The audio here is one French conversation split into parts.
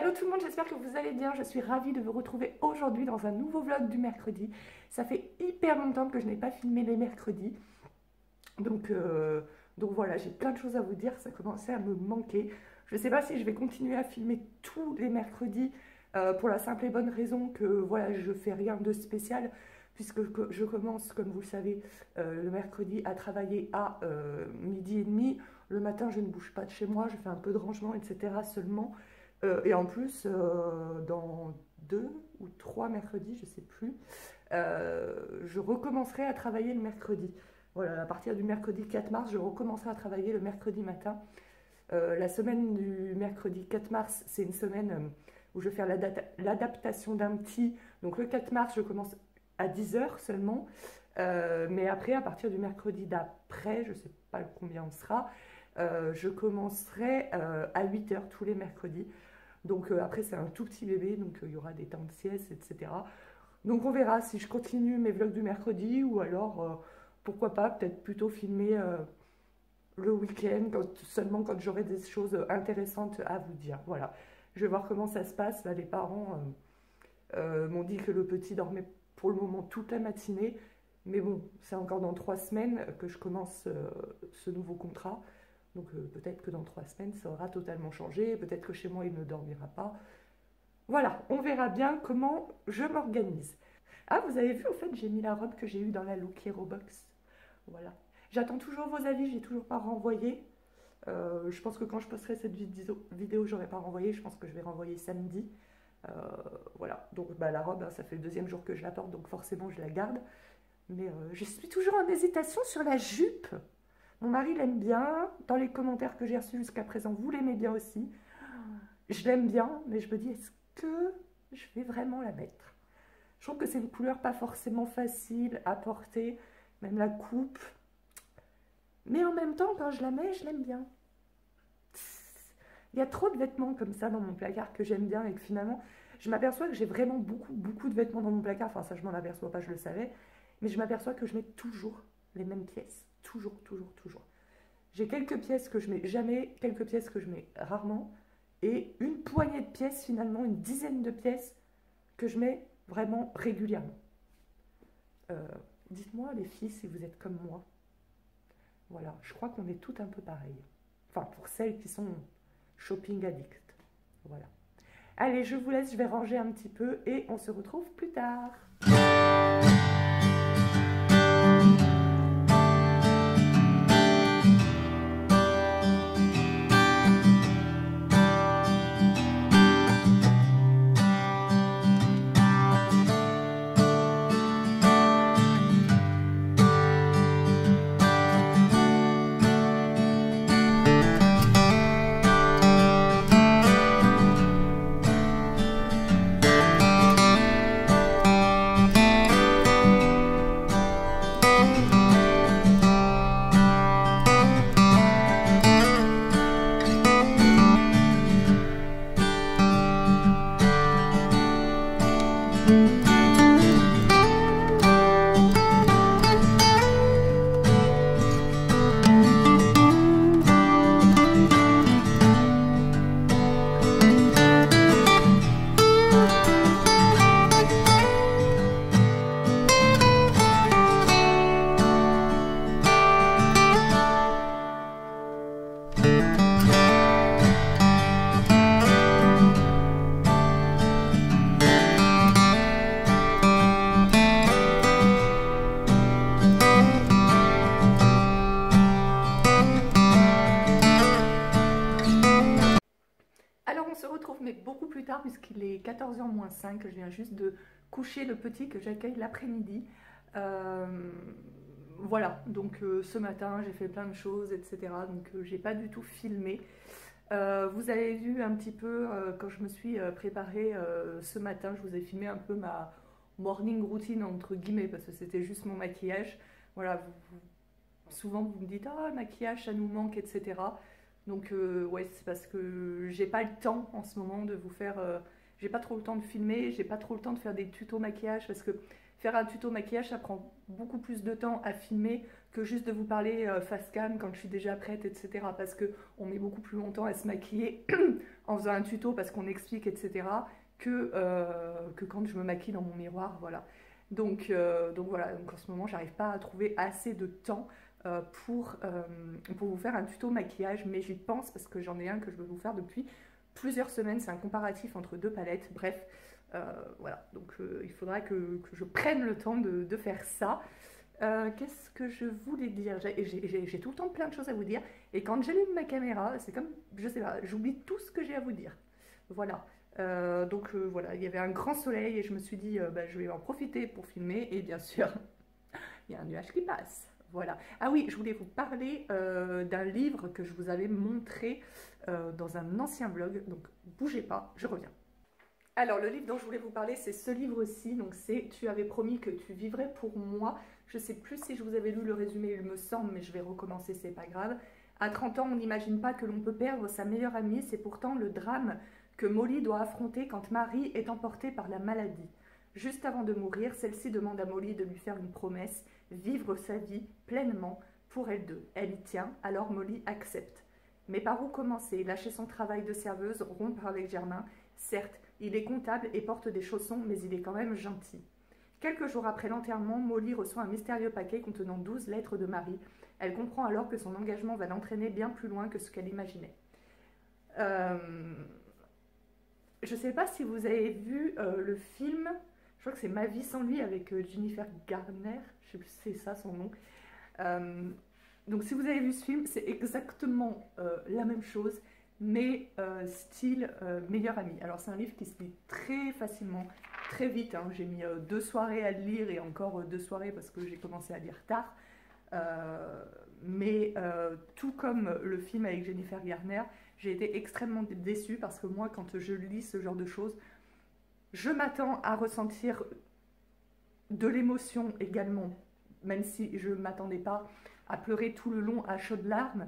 Hello tout le monde, j'espère que vous allez bien. Je suis ravie de vous retrouver aujourd'hui dans un nouveau vlog du mercredi. Ça fait hyper longtemps que je n'ai pas filmé les mercredis. Donc voilà, j'ai plein de choses à vous dire, ça commençait à me manquer. Je ne sais pas si je vais continuer à filmer tous les mercredis pour la simple et bonne raison que voilà, je fais rien de spécial puisque je commence, comme vous le savez, le mercredi à travailler à 12h30. Le matin, je ne bouge pas de chez moi, je fais un peu de rangement, etc. seulement. Et en plus, dans 2 ou 3 mercredis, je ne sais plus, je recommencerai à travailler le mercredi. Voilà, à partir du mercredi 4 mars, je recommencerai à travailler le mercredi matin. La semaine du mercredi 4 mars, c'est une semaine où je vais faire l'adaptation d'un petit. Donc le 4 mars, je commence à 10h seulement. Mais après, à partir du mercredi d'après, je ne sais pas combien on sera, je commencerai à 8h tous les mercredis. Donc après, c'est un tout petit bébé, donc il y aura des temps de sieste, etc. Donc on verra si je continue mes vlogs du mercredi ou alors, pourquoi pas, peut-être plutôt filmer le week-end, seulement quand j'aurai des choses intéressantes à vous dire. Voilà, je vais voir comment ça se passe. Là, les parents m'ont dit que le petit dormait pour le moment toute la matinée. Mais bon, c'est encore dans 3 semaines que je commence ce nouveau contrat. Donc peut-être que dans 3 semaines, ça aura totalement changé. Peut-être que chez moi, il ne dormira pas. Voilà, on verra bien comment je m'organise. Ah, vous avez vu, au fait, j'ai mis la robe que j'ai eue dans la Look Hero Box. Voilà. J'attends toujours vos avis, j'ai toujours pas renvoyé. Je pense que quand je posterai cette vidéo, j'aurai pas renvoyé. Je pense que je vais renvoyer samedi. Voilà, donc bah, la robe, hein, ça fait le 2e jour que je la porte, donc forcément, je la garde. Mais je suis toujours en hésitation sur la jupe. Mon mari l'aime bien. Dans les commentaires que j'ai reçus jusqu'à présent, vous l'aimez bien aussi. Je l'aime bien, mais je me dis, est-ce que je vais vraiment la mettre? Je trouve que c'est une couleur pas forcément facile à porter, même la coupe. Mais en même temps, quand je la mets, je l'aime bien. Il y a trop de vêtements comme ça dans mon placard que j'aime bien et que finalement, je m'aperçois que j'ai vraiment beaucoup de vêtements dans mon placard. Enfin, ça, je m'en aperçois pas, je le savais. Mais je m'aperçois que je mets toujours les mêmes pièces. Toujours. J'ai quelques pièces que je mets jamais, quelques pièces que je mets rarement. Et une poignée de pièces, finalement, une dizaine de pièces que je mets vraiment régulièrement. Dites-moi, les filles, si vous êtes comme moi. Voilà, je crois qu'on est toutes un peu pareilles. Enfin, pour celles qui sont shopping addicts. Voilà. Allez, je vous laisse, je vais ranger un petit peu et on se retrouve plus tard. Mais beaucoup plus tard puisqu'il est 14h moins 5, je viens juste de coucher le petit que j'accueille l'après-midi. Voilà, donc ce matin j'ai fait plein de choses, etc. Donc j'ai pas du tout filmé. Vous avez vu un petit peu quand je me suis préparée ce matin, je vous ai filmé un peu ma morning routine entre guillemets parce que c'était juste mon maquillage. Voilà, souvent vous me dites ah maquillage ça nous manque, etc. Donc ouais, c'est parce que j'ai pas le temps en ce moment de vous faire... j'ai pas trop le temps de filmer, j'ai pas trop le temps de faire des tutos maquillage parce que faire un tuto maquillage, ça prend beaucoup plus de temps à filmer que juste de vous parler face cam quand je suis déjà prête, etc. Parce qu'on met beaucoup plus longtemps à se maquiller en faisant un tuto parce qu'on explique, etc. Que quand je me maquille dans mon miroir, voilà. Donc voilà, donc en ce moment, j'arrive pas à trouver assez de temps pour vous faire un tuto maquillage, mais j'y pense parce que j'en ai un que je veux vous faire depuis plusieurs semaines. C'est un comparatif entre deux palettes, bref, voilà. Donc il faudra que je prenne le temps de faire ça. Qu'est-ce que je voulais dire? J'ai tout le temps plein de choses à vous dire, et quand j'allume ma caméra, c'est comme, je sais pas, j'oublie tout ce que j'ai à vous dire. Voilà. Voilà, il y avait un grand soleil et je me suis dit, bah, je vais en profiter pour filmer, et bien sûr, il y a un nuage qui passe. Voilà. Ah oui, je voulais vous parler d'un livre que je vous avais montré dans un ancien vlog, donc bougez pas, je reviens. Alors, le livre dont je voulais vous parler, c'est ce livre-ci, donc c'est « Tu avais promis que tu vivrais pour moi ». Je sais plus si je vous avais lu le résumé, il me semble, mais je vais recommencer, c'est pas grave. À 30 ans, on n'imagine pas que l'on peut perdre sa meilleure amie, c'est pourtant le drame que Molly doit affronter quand Marie est emportée par la maladie. Juste avant de mourir, celle-ci demande à Molly de lui faire une promesse, vivre sa vie pleinement pour elles deux. Elle y tient, alors Molly accepte. Mais par où commencer? Lâcher son travail de serveuse, rompre avec Germain? Certes, il est comptable et porte des chaussons, mais il est quand même gentil. Quelques jours après l'enterrement, Molly reçoit un mystérieux paquet contenant 12 lettres de Marie. Elle comprend alors que son engagement va l'entraîner bien plus loin que ce qu'elle imaginait. Je ne sais pas si vous avez vu le film, je crois que c'est Ma vie sans lui avec Jennifer Garner, je sais plus si c'est ça son nom. Donc si vous avez vu ce film, c'est exactement la même chose, mais style meilleur ami. Alors c'est un livre qui se lit très facilement, très vite, hein. J'ai mis 2 soirées à le lire, et encore 2 soirées parce que j'ai commencé à lire tard. Mais tout comme le film avec Jennifer Garner, j'ai été extrêmement déçue parce que moi, quand je lis ce genre de choses, je m'attends à ressentir de l'émotion également, même si je ne m'attendais pas à pleurer tout le long à chaudes larmes.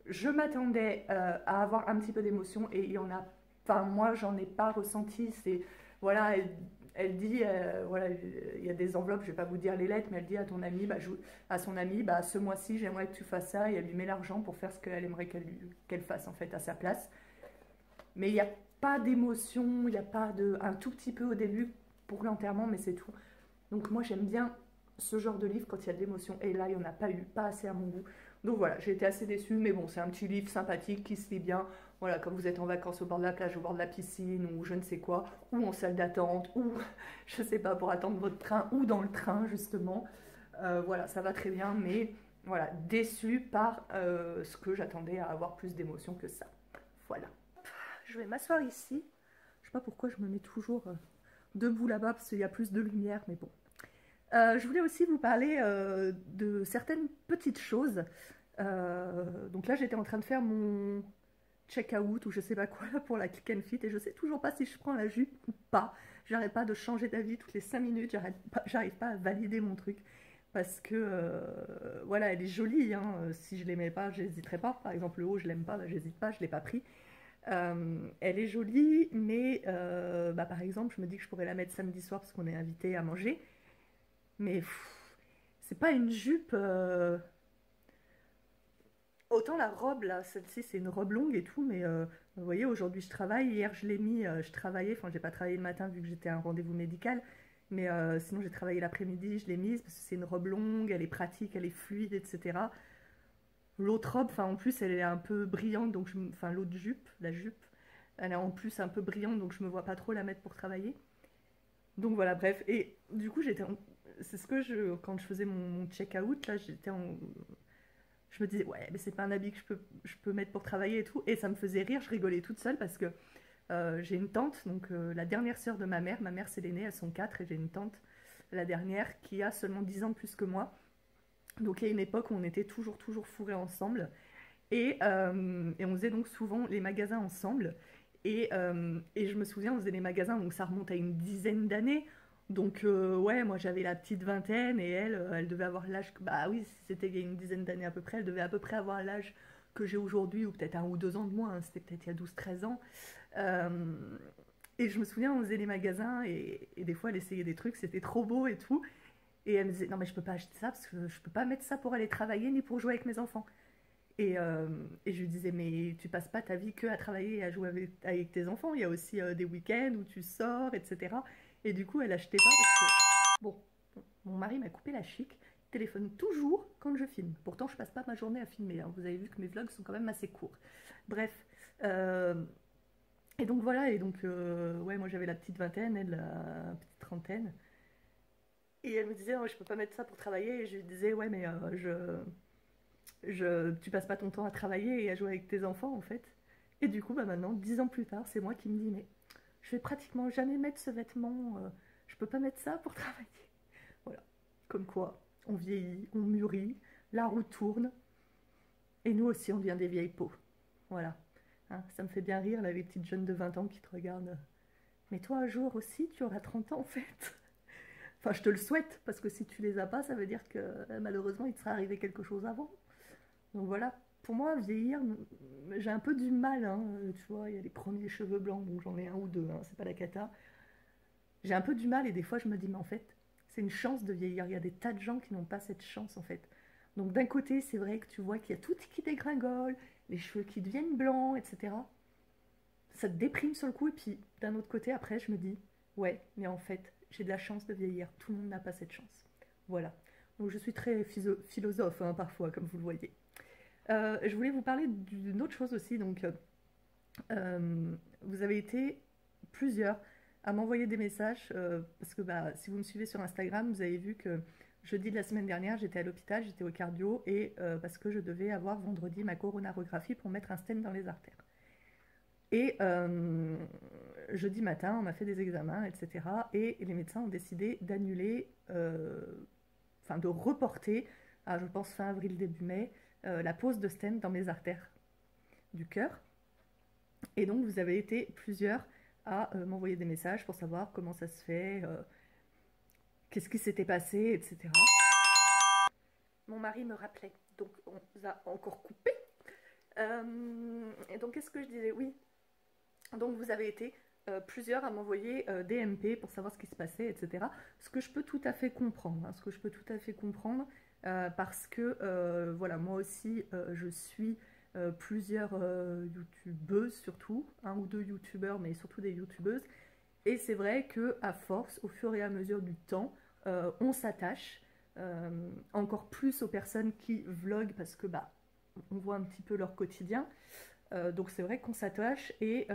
Je m'attendais à avoir un petit peu d'émotion, et il y en a, enfin moi j'en ai pas ressenti. C'est, voilà, elle dit, voilà, il y a des enveloppes, je vais pas vous dire les lettres, mais elle dit à ton ami, à son ami, bah, ce mois-ci j'aimerais que tu fasses ça, et elle lui met l'argent pour faire ce qu'elle aimerait qu'elle fasse en fait à sa place. Mais il n'y a pas d'émotion, il n'y a pas de, un tout petit peu au début pour l'enterrement, mais c'est tout. Donc moi j'aime bien ce genre de livre quand il y a de l'émotion, et là il n'y en a pas eu, pas assez à mon goût. Donc voilà, j'ai été assez déçue, mais bon, c'est un petit livre sympathique qui se lit bien. Voilà, quand vous êtes en vacances au bord de la plage, au bord de la piscine, ou je ne sais quoi, ou en salle d'attente, ou je sais pas, pour attendre votre train, ou dans le train justement. Voilà, ça va très bien, mais voilà, déçue par ce que j'attendais à avoir plus d'émotion que ça. Voilà. Je vais m'asseoir ici. Je sais pas pourquoi je me mets toujours debout là-bas, parce qu'il y a plus de lumière, mais bon. Je voulais aussi vous parler de certaines petites choses. Donc là, j'étais en train de faire mon check-out ou je sais pas quoi pour la Click and Fit, et je sais toujours pas si je prends la jupe ou pas. J'arrête pas de changer d'avis toutes les 5 minutes, j'arrive pas à valider mon truc. Parce que, voilà, elle est jolie, hein. Si je l'aimais pas, j'hésiterais pas. Par exemple, le haut, je l'aime pas, bah, j'hésite pas, je l'ai pas pris. Elle est jolie, mais par exemple, je me dis que je pourrais la mettre samedi soir parce qu'on est invité à manger. Mais c'est pas une jupe. Autant la robe là, celle-ci c'est une robe longue et tout, mais vous voyez, aujourd'hui je travaille. Hier je l'ai mis, je travaillais, enfin j'ai pas travaillé le matin vu que j'étais à un rendez-vous médical, mais sinon j'ai travaillé l'après-midi, je l'ai mise parce que c'est une robe longue, elle est pratique, elle est fluide, etc. L'autre robe, enfin en plus elle est un peu brillante, donc enfin l'autre jupe, la jupe, elle est en plus un peu brillante, donc je me vois pas trop la mettre pour travailler. Donc voilà, bref, et du coup c'est ce que quand je faisais mon check-out, là, je me disais, ouais, mais c'est pas un habit que je peux mettre pour travailler et tout. Et ça me faisait rire, je rigolais toute seule parce que j'ai une tante, donc la dernière sœur de ma mère c'est l'aînée, elles sont 4, et j'ai une tante, la dernière, qui a seulement 10 ans de plus que moi. Donc il y a une époque où on était toujours fourrés ensemble. Et on faisait donc souvent les magasins ensemble. Et je me souviens, on faisait les magasins, donc ça remonte à une dizaine d'années. Donc ouais, moi j'avais la petite vingtaine, et elle devait avoir l'âge, bah oui, c'était il y a une dizaine d'années à peu près, elle devait à peu près avoir l'âge que j'ai aujourd'hui, ou peut-être 1 ou 2 ans de moins, hein, c'était peut-être il y a 12 13 ans. Euh, Et je me souviens, on faisait les magasins et des fois, elle essayait des trucs, c'était trop beau et tout. Et elle me disait, non mais je peux pas acheter ça parce que je peux pas mettre ça pour aller travailler ni pour jouer avec mes enfants. Et je lui disais, mais tu passes pas ta vie que à travailler et à jouer avec tes enfants. Il y a aussi des week-ends où tu sors, etc. Et du coup, elle achetait pas parce que... Bon, mon mari m'a coupé la chic. Il téléphone toujours quand je filme. Pourtant, je passe pas ma journée à filmer, hein. Vous avez vu que mes vlogs sont quand même assez courts. Bref. euh, et donc voilà, et donc ouais, moi j'avais la petite vingtaine, elle la petite trentaine. Et elle me disait, oh, je peux pas mettre ça pour travailler. Et je lui disais, ouais, mais tu passes pas ton temps à travailler et à jouer avec tes enfants en fait. Et du coup, bah maintenant, 10 ans plus tard, c'est moi qui me dis, mais je vais pratiquement jamais mettre ce vêtement, je peux pas mettre ça pour travailler. Voilà, comme quoi, on vieillit, on mûrit, la roue tourne, et nous aussi, on devient des vieilles peaux. Voilà, hein, ça me fait bien rire, là, les petites jeunes de 20 ans qui te regardent. Mais toi, un jour aussi, tu auras 30 ans en fait. Enfin, je te le souhaite, parce que si tu les as pas, ça veut dire que malheureusement, il te sera arrivé quelque chose avant. Donc voilà, pour moi, vieillir, j'ai un peu du mal, hein. Tu vois, il y a les premiers cheveux blancs, donc j'en ai un ou deux, hein, c'est pas la cata. J'ai un peu du mal et des fois je me dis, mais en fait, c'est une chance de vieillir. Il y a des tas de gens qui n'ont pas cette chance en fait. Donc d'un côté, c'est vrai que tu vois qu'il y a tout qui dégringole, les cheveux qui deviennent blancs, etc. Ça te déprime sur le coup et puis d'un autre côté, après, je me dis, ouais, mais en fait, j'ai de la chance de vieillir. Tout le monde n'a pas cette chance. Voilà. Donc je suis très philosophe hein, parfois, comme vous le voyez. Je voulais vous parler d'une autre chose aussi. Donc, vous avez été plusieurs à m'envoyer des messages parce que bah, si vous me suivez sur Instagram, vous avez vu que jeudi de la semaine dernière, j'étais à l'hôpital, j'étais au cardio et parce que je devais avoir vendredi ma coronarographie pour mettre un stent dans les artères. Et jeudi matin, on m'a fait des examens, etc. Et les médecins ont décidé d'annuler, enfin de reporter à, je pense, fin avril, début mai, la pose de stent dans mes artères du cœur. Et donc, vous avez été plusieurs à m'envoyer des messages pour savoir comment ça se fait, qu'est-ce qui s'était passé, etc. Mon mari me rappelait, donc on vous a encore coupé. Et donc, qu'est-ce que je disais? Oui, donc vous avez été plusieurs à m'envoyer des MP pour savoir ce qui se passait, etc. Ce que je peux tout à fait comprendre, hein, ce que je peux tout à fait comprendre, parce que voilà, moi aussi, je suis plusieurs youtubeuses surtout, un ou deux youtubeurs, mais surtout des youtubeuses. Et c'est vrai que à force, au fur et à mesure du temps, on s'attache encore plus aux personnes qui vloguent parce que bah, on voit un petit peu leur quotidien. Donc c'est vrai qu'on s'attache et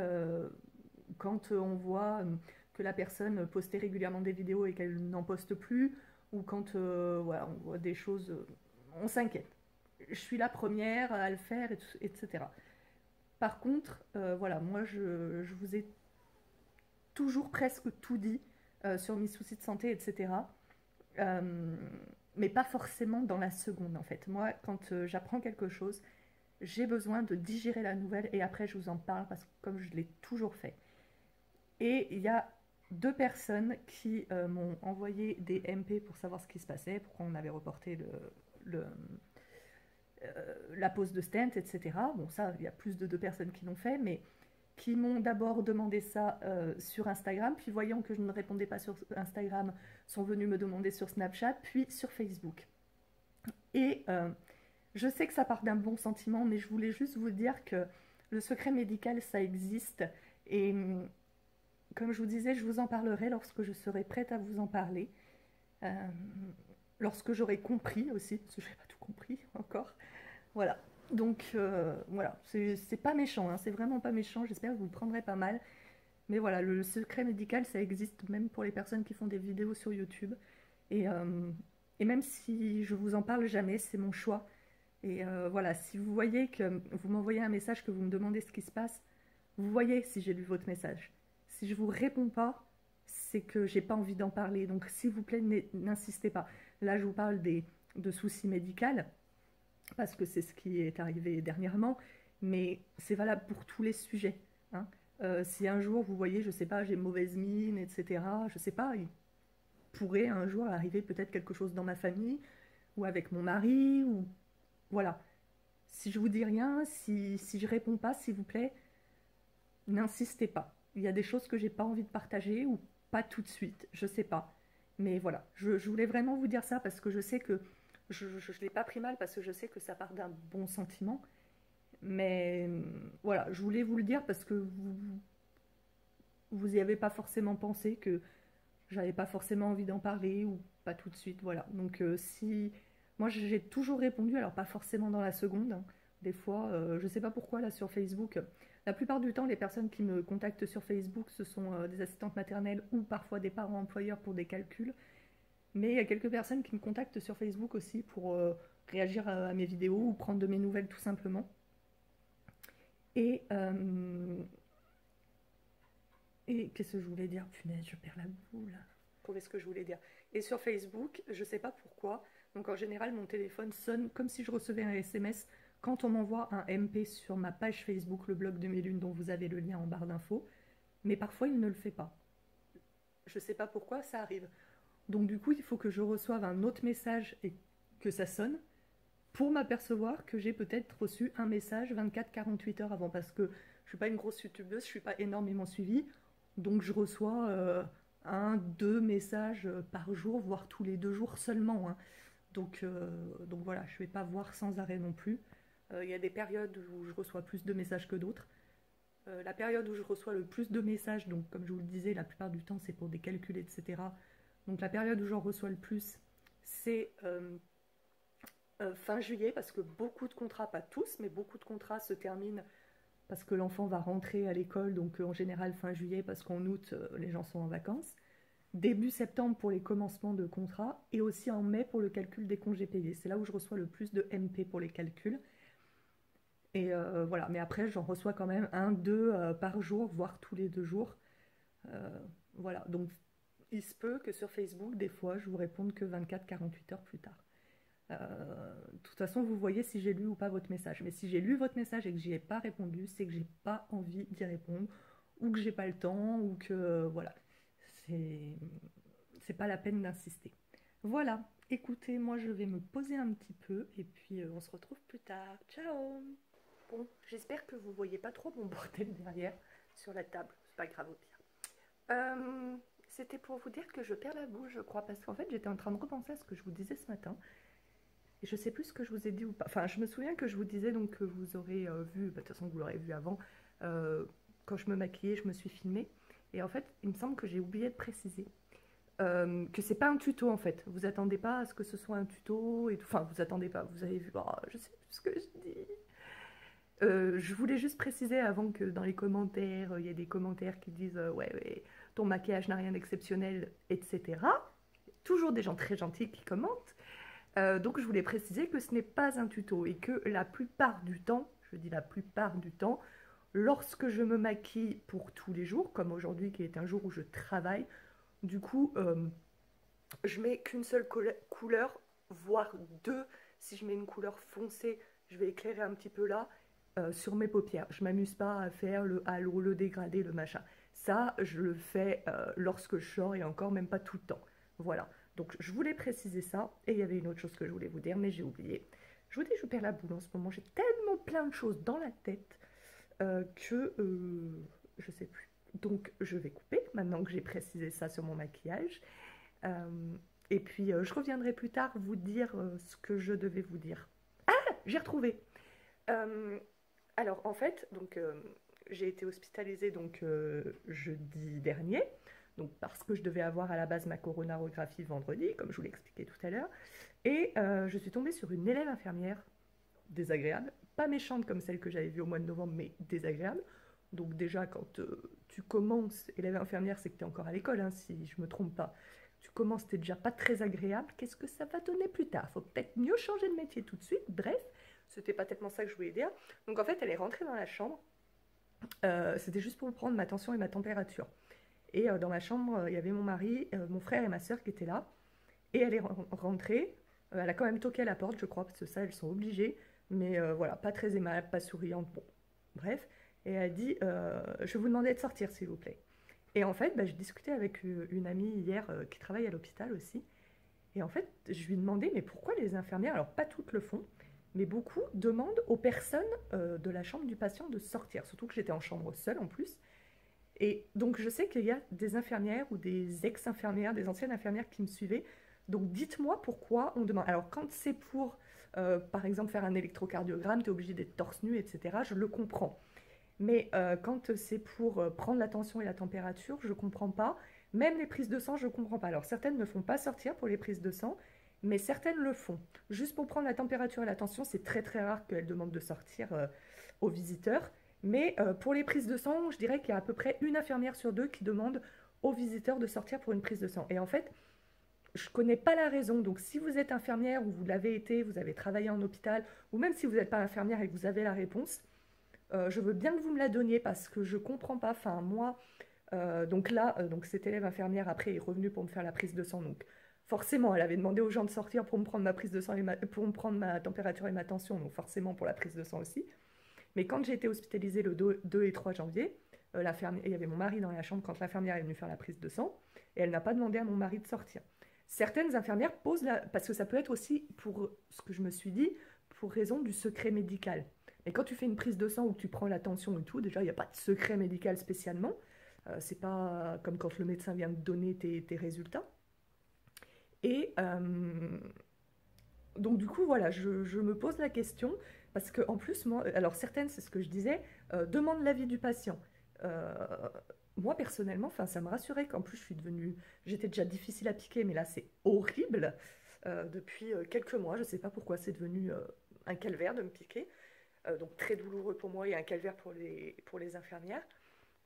quand on voit que la personne postait régulièrement des vidéos et qu'elle n'en poste plus, ou quand voilà, on voit des choses, on s'inquiète. Je suis la première à le faire, etc. Par contre, voilà, moi je vous ai toujours presque tout dit sur mes soucis de santé, etc. Mais pas forcément dans la seconde en fait. Moi, quand j'apprends quelque chose, j'ai besoin de digérer la nouvelle et après je vous en parle parce que comme je l'ai toujours fait. Et il y a deux personnes qui m'ont envoyé des MP pour savoir ce qui se passait, pourquoi on avait reporté la pose de stent, etc. Bon, ça, il y a plus de deux personnes qui l'ont fait, mais qui m'ont d'abord demandé ça sur Instagram, puis voyant que je ne répondais pas sur Instagram, sont venus me demander sur Snapchat, puis sur Facebook. Et je sais que ça part d'un bon sentiment, mais je voulais juste vous dire que le secret médical, ça existe. Et comme je vous disais, je vous en parlerai lorsque je serai prête à vous en parler. Lorsque j'aurai compris aussi, parce que je n'ai pas tout compris encore. Voilà. Donc voilà, c'est pas méchant, hein, c'est vraiment pas méchant, j'espère que vous le prendrez pas mal. Mais voilà, le secret médical, ça existe même pour les personnes qui font des vidéos sur YouTube. Et, euh, et même si je vous en parle jamais, c'est mon choix. Et voilà, si vous voyez que vous m'envoyez un message, que vous me demandez ce qui se passe, vous voyez si j'ai lu votre message. Si je vous réponds pas, c'est que j'ai pas envie d'en parler. Donc s'il vous plaît, n'insistez pas. Là, je vous parle de soucis médicaux, parce que c'est ce qui est arrivé dernièrement, mais c'est valable pour tous les sujets, hein. Si un jour vous voyez, je sais pas, j'ai mauvaise mine, etc., je sais pas, il pourrait un jour arriver peut-être quelque chose dans ma famille, ou avec mon mari, ou voilà. Si je vous dis rien, si je réponds pas, s'il vous plaît, n'insistez pas. il y a des choses que j'ai pas envie de partager ou pas tout de suite, je sais pas. Mais voilà, je voulais vraiment vous dire ça parce que je sais que je l'ai pas pris mal parce que je sais que ça part d'un bon sentiment. Mais voilà, je voulais vous le dire parce que vous y avez pas forcément pensé, que j'avais pas forcément envie d'en parler ou pas tout de suite, voilà. Donc si moi j'ai toujours répondu, alors pas forcément dans la seconde, hein. Des fois, je sais pas pourquoi là sur Facebook, la plupart du temps les personnes qui me contactent sur Facebook ce sont des assistantes maternelles ou parfois des parents employeurs pour des calculs, mais il y a quelques personnes qui me contactent sur Facebook aussi pour réagir à mes vidéos ou prendre de mes nouvelles tout simplement. Et, euh, et qu'est-ce que je voulais dire? Punaise, je perds la boule. Qu'est-ce que je voulais dire? Et sur Facebook, je sais pas pourquoi, donc en général mon téléphone sonne comme si je recevais un SMS quand on m'envoie un MP sur ma page Facebook, le blog de mes lunes dont vous avez le lien en barre d'infos, mais parfois il ne le fait pas. Je sais pas pourquoi ça arrive. Donc du coup, il faut que je reçoive un autre message et que ça sonne pour m'apercevoir que j'ai peut-être reçu un message 24-48 heures avant, parce que je suis pas une grosse youtubeuse, je suis pas énormément suivie, donc je reçois un, deux messages par jour, voire tous les 2 jours seulement, hein. Donc voilà, je vais pas voir sans arrêt non plus. Il y a des périodes où je reçois plus de messages que d'autres. La période où je reçois le plus de messages, donc comme je vous le disais, la plupart du temps c'est pour des calculs, etc. Donc la période où j'en reçois le plus, c'est fin juillet, parce que beaucoup de contrats, pas tous, mais beaucoup de contrats se terminent parce que l'enfant va rentrer à l'école, donc en général fin juillet, parce qu'en août, les gens sont en vacances. Début septembre pour les commencements de contrats, et aussi en mai pour le calcul des congés payés. C'est là où je reçois le plus de MP pour les calculs. Et voilà, mais après, j'en reçois quand même un, deux par jour, voire tous les 2 jours. Euh, voilà, donc il se peut que sur Facebook, des fois, je vous réponde que 24-48 heures plus tard. De toute façon, vous voyez si j'ai lu ou pas votre message. Mais si j'ai lu votre message et que j'y ai pas répondu, c'est que j'ai pas envie d'y répondre, ou que j'ai pas le temps, ou que voilà, c'est c'est pas la peine d'insister. Voilà. Écoutez, moi je vais me poser un petit peu et puis on se retrouve plus tard. Ciao. Bon, j'espère que vous voyez pas trop mon bordel derrière sur la table. C'est pas grave au pire. C'était pour vous dire que je perds la boule, je crois, parce qu'en fait j'étais en train de repenser à ce que je vous disais ce matin. Et je sais plus ce que je vous ai dit ou pas. Enfin, je me souviens que je vous disais donc que vous aurez vu, bah, de toute façon vous l'aurez vu avant, euh, quand je me maquillais, je me suis filmée. Et en fait, il me semble que j'ai oublié de préciser que c'est pas un tuto en fait. Vous attendez pas à ce que ce soit un tuto et tout. Enfin, vous attendez pas. Vous avez vu, oh, je sais plus ce que je dis. Je voulais juste préciser avant que dans les commentaires, il y ait des commentaires qui disent ouais, ouais, ton maquillage n'a rien d'exceptionnel, etc. Toujours des gens très gentils qui commentent. Donc je voulais préciser que ce n'est pas un tuto et que la plupart du temps, je dis la plupart du temps, lorsque je me maquille pour tous les jours, comme aujourd'hui qui est un jour où je travaille, du coup je mets qu'une seule couleur, voire deux. Si je mets une couleur foncée, je vais éclairer un petit peu là sur mes paupières. Je m'amuse pas à faire le halo, le dégradé, le machin. Ça, je le fais lorsque je sors et encore même pas tout le temps. Voilà. Donc je voulais préciser ça. Et il y avait une autre chose que je voulais vous dire, mais j'ai oublié. Je vous dis, je perds la boule en ce moment. J'ai tellement plein de choses dans la tête que je sais plus. Donc je vais couper maintenant que j'ai précisé ça sur mon maquillage. Et puis je reviendrai plus tard vous dire ce que je devais vous dire. Ah, j'ai retrouvé. Euh, alors en fait, donc j'ai été hospitalisée donc jeudi dernier, donc parce que je devais avoir à la base ma coronarographie vendredi, comme je vous l'ai expliqué tout à l'heure, et je suis tombée sur une élève infirmière désagréable, pas méchante comme celle que j'avais vue au mois de novembre, mais désagréable. Donc déjà quand tu commences élève infirmière, c'est que tu es encore à l'école, hein, si je me trompe pas. Tu commences, t'es déjà pas très agréable. Qu'est-ce que ça va donner plus tard? Faut peut-être mieux changer de métier tout de suite. Bref, c'était pas tellement ça que je voulais dire. Donc en fait, elle est rentrée dans la chambre. C'était juste pour prendre ma tension et ma température. Et dans ma chambre, il y avait mon mari, mon frère et ma soeur qui étaient là. Et elle est rentrée. Elle a quand même toqué à la porte, je crois, parce que ça, elles sont obligées. Mais voilà, pas très aimable, pas souriante. Bon, bref. Et elle a dit je vais vous demander de sortir, s'il vous plaît. Et en fait, bah, je discutais avec une amie hier qui travaille à l'hôpital aussi. Et en fait, je lui demandais, mais pourquoi les infirmières, alors pas toutes le font, mais beaucoup demandent aux personnes de la chambre du patient de sortir. Surtout que j'étais en chambre seule en plus. Et donc, je sais qu'il y a des infirmières ou des ex-infirmières, des anciennes infirmières qui me suivaient. Donc, dites-moi pourquoi on demande. Alors, quand c'est pour, par exemple, faire un électrocardiogramme, tu es obligé d'être torse nu, etc., je le comprends. Mais quand c'est pour prendre la tension et la température, je ne comprends pas. Même les prises de sang, je ne comprends pas. Alors, certaines ne font pas sortir pour les prises de sang, mais certaines le font. Juste pour prendre la température et la tension, c'est très très rare qu'elles demandent de sortir aux visiteurs. Mais pour les prises de sang, je dirais qu'il y a à peu près une infirmière sur deux qui demande aux visiteurs de sortir pour une prise de sang. Et en fait, je ne connais pas la raison. Donc si vous êtes infirmière ou vous l'avez été, vous avez travaillé en hôpital, ou même si vous n'êtes pas infirmière et que vous avez la réponse, je veux bien que vous me la donniez parce que je ne comprends pas. Enfin, moi, donc là, donc cet élève infirmière après est revenu pour me faire la prise de sang. Donc forcément, elle avait demandé aux gens de sortir pour me prendre ma prise de sang pour me prendre ma température et ma tension. Donc forcément pour la prise de sang aussi. Mais quand j'ai été hospitalisée le 2 et 3 janvier, il y avait mon mari dans la chambre quand l'infirmière est venue faire la prise de sang, et elle n'a pas demandé à mon mari de sortir. Certaines infirmières posent la... Parce que ça peut être aussi, pour ce que je me suis dit, pour raison du secret médical. Et quand tu fais une prise de sang où tu prends la tension et tout, déjà, il n'y a pas de secret médical spécialement. C'est pas comme quand le médecin vient de donner tes résultats. Et donc du coup, voilà, je me pose la question, parce qu'en plus, moi, alors certaines, c'est ce que je disais, demandent l'avis du patient. Euh, Moi, personnellement, ça me rassurait qu'en plus, j'étais déjà difficile à piquer, mais là, c'est horrible. Depuis quelques mois, je ne sais pas pourquoi c'est devenu un calvaire de me piquer. Donc très douloureux pour moi et un calvaire pour les infirmières.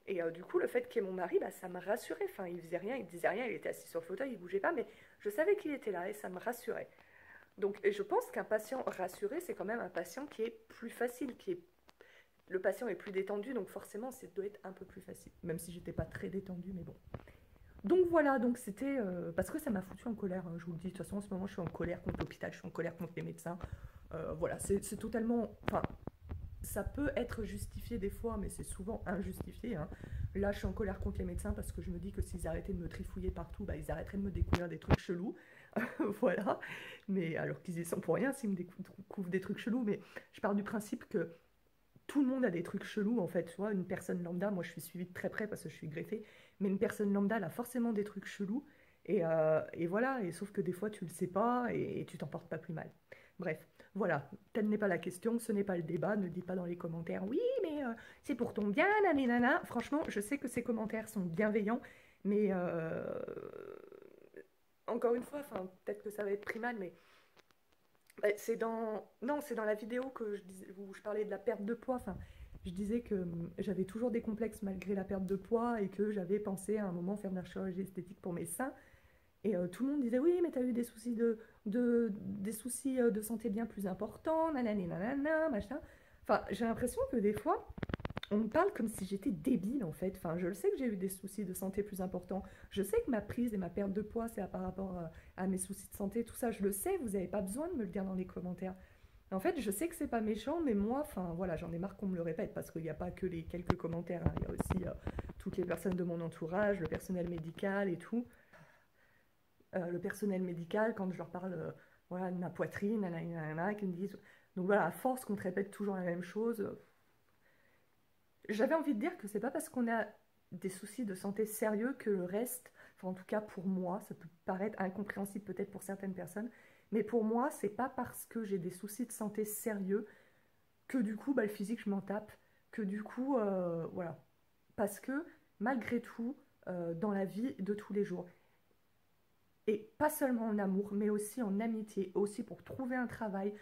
Et du coup, le fait qu'il y ait mon mari, bah, ça m'a rassurée. Enfin, il faisait rien, il disait rien, il était assis sur le fauteuil, il bougeait pas, mais je savais qu'il était là et ça me rassurait. Donc, et je pense qu'un patient rassuré, c'est quand même un patient qui est plus facile, le patient est plus détendu, donc forcément, ça doit être un peu plus facile. Même si j'étais pas très détendue, mais bon. Donc voilà, donc c'était parce que ça m'a foutu en colère. Hein, je vous le dis, de toute façon, en ce moment, je suis en colère contre l'hôpital, je suis en colère contre les médecins. Voilà, c'est totalement. Enfin, ça peut être justifié des fois, mais c'est souvent injustifié. Hein. Là, je suis en colère contre les médecins parce que je me dis que s'ils arrêtaient de me trifouiller partout, bah, ils arrêteraient de me découvrir des trucs chelous. Voilà. Mais alors qu'ils y sont pour rien s'ils me découvrent des trucs chelous. Mais je pars du principe que tout le monde a des trucs chelous en fait. Tu vois, une personne lambda, moi je suis suivie de très près parce que je suis greffée, mais une personne lambda, elle a forcément des trucs chelous. Et voilà, et sauf que des fois tu le sais pas et tu t'en portes pas plus mal. Bref, voilà, telle n'est pas la question, ce n'est pas le débat, ne dis pas dans les commentaires, oui, mais c'est pour ton bien, nanana. Franchement, je sais que ces commentaires sont bienveillants, mais encore une fois, peut-être que ça va être pris mal, mais c'est dans... Non, c'est dans la vidéo où je parlais de la perte de poids. Enfin, je disais que j'avais toujours des complexes malgré la perte de poids et que j'avais pensé à un moment faire de la chirurgie esthétique pour mes seins. Et tout le monde disait oui, mais tu as eu des soucis des soucis de santé bien plus importants, nanani, nanana, machin. Enfin, j'ai l'impression que des fois, on me parle comme si j'étais débile en fait. Enfin, je le sais que j'ai eu des soucis de santé plus importants. Je sais que ma prise et ma perte de poids, c'est par rapport à mes soucis de santé, tout ça, je le sais. Vous n'avez pas besoin de me le dire dans les commentaires. En fait, je sais que c'est pas méchant, mais moi, enfin voilà, j'en ai marre qu'on me le répète parce qu'il n'y a pas que les quelques commentaires. Hein. Il y a aussi toutes les personnes de mon entourage, le personnel médical et tout. Le personnel médical, quand je leur parle voilà, de ma poitrine, nanana, qui me disent. Donc voilà, à force qu'on te répète toujours la même chose. J'avais envie de dire que c'est pas parce qu'on a des soucis de santé sérieux que le reste, enfin en tout cas pour moi, ça peut paraître incompréhensible peut-être pour certaines personnes, mais pour moi, c'est pas parce que j'ai des soucis de santé sérieux que du coup, bah, le physique, je m'en tape, que du coup, voilà. Parce que malgré tout, dans la vie de tous les jours, et pas seulement en amour, mais aussi en amitié, aussi pour trouver un travail,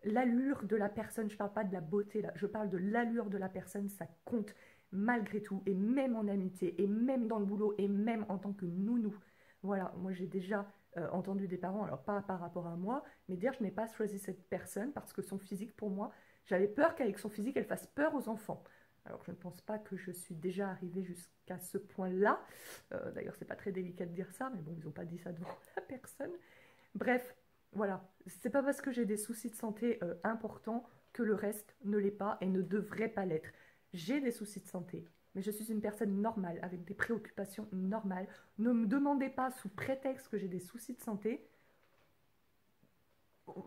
l'allure de la personne, je ne parle pas de la beauté là, je parle de l'allure de la personne, ça compte malgré tout, et même en amitié, et même dans le boulot, et même en tant que nounou. Voilà, moi j'ai déjà entendu des parents, alors pas par rapport à moi, mais dire je n'ai pas choisi cette personne parce que son physique pour moi, j'avais peur qu'avec son physique elle fasse peur aux enfants. Alors je ne pense pas que je suis déjà arrivée jusqu'à ce point-là. D'ailleurs c'est pas très délicat de dire ça, mais bon ils n'ont pas dit ça devant la personne. Bref, voilà, c'est pas parce que j'ai des soucis de santé importants que le reste ne l'est pas et ne devrait pas l'être. J'ai des soucis de santé, mais je suis une personne normale, avec des préoccupations normales. Ne me demandez pas, sous prétexte que j'ai des soucis de santé,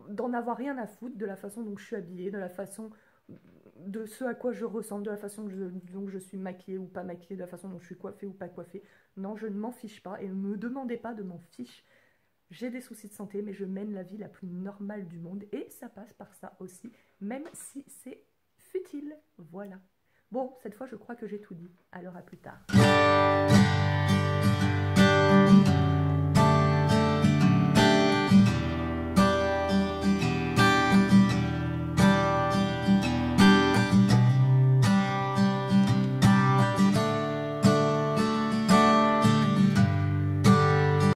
d'en avoir rien à foutre de la façon dont je suis habillée, de la façon de ce à quoi je ressemble, de la façon dont je suis maquillée ou pas maquillée, de la façon dont je suis coiffée ou pas coiffée. Non, je ne m'en fiche pas et ne me demandez pas de m'en fiche. J'ai des soucis de santé, mais je mène la vie la plus normale du monde et ça passe par ça aussi, même si c'est futile. Voilà. Bon, cette fois, je crois que j'ai tout dit. Alors à plus tard.